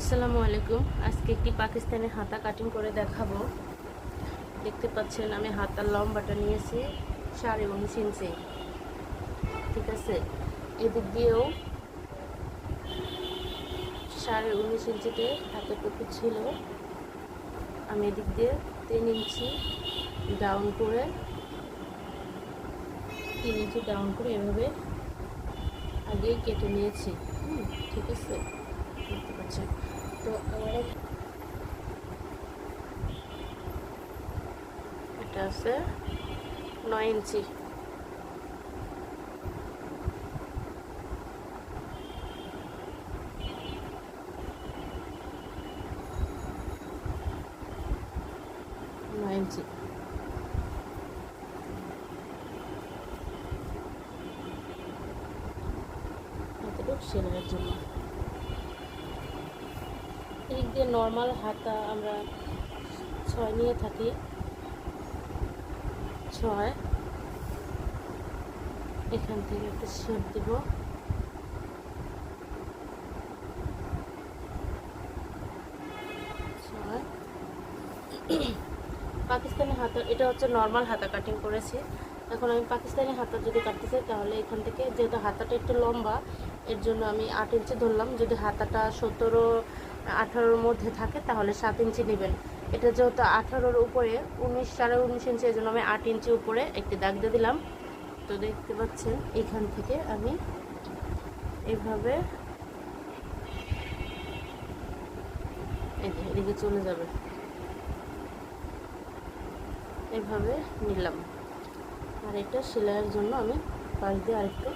আসসালামু আলাইকুম। আজকে একটি পাকিস্তানি হাতা কাটিং করে দেখাবো। দেখতে পাচ্ছেন আমি হাতার লম্বাটা নিয়েছি 19.5 ইঞ্চি। ঠিক আছে, এদিক দিয়েও 19.5 ইঞ্চিতে হাতাটুকু ছিল। আমি এদিক দিয়ে 3 ইঞ্চি ডাউন করে 3 ইঞ্চি ডাউন করে এভাবে আগেই কেটে নিয়েছি। ঠিক আছে, দেখতে পাচ্ছেন। তো আমার এটা আছে 9 ইঞ্চি। ইঞ্চি এতটুকু সেলাইয়ের জন্য। এদিক দিয়ে নর্মাল হাতা আমরা 6 নিয়ে থাকি। 6 এখান থেকে একটা শেপ দিব। পাকিস্তানি হাতা, এটা হচ্ছে নর্মাল হাতা কাটিং করেছি। এখন আমি পাকিস্তানি হাতা যদি কাটতে চাই তাহলে এখান থেকে, যেহেতু হাতাটা একটু লম্বা, এর জন্য আমি 8 ইঞ্চি ধরলাম। যদি হাতাটা 17-18-র মধ্যে থাকে তাহলে 7 ইঞ্চি নেবেন। এটা যেহেতু 18-র উপরে 19-19.5 ইঞ্চি, এই জন্য আমি 8 ইঞ্চি উপরে একটি দাগ দিয়ে দিলাম। তো দেখতে পাচ্ছেন এখান থেকে আমি এভাবে এদিকে চলে যাবে, এভাবে নিলাম। আর এটা সেলাইয়ের জন্য আমি পাশ দিয়ে আরেকটু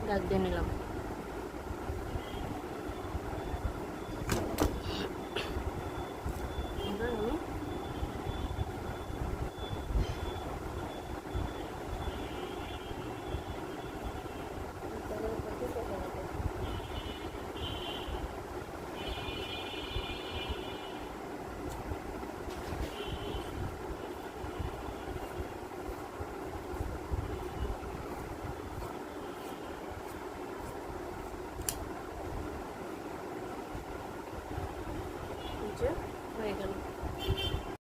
দাগ দিয়ে নিলাম।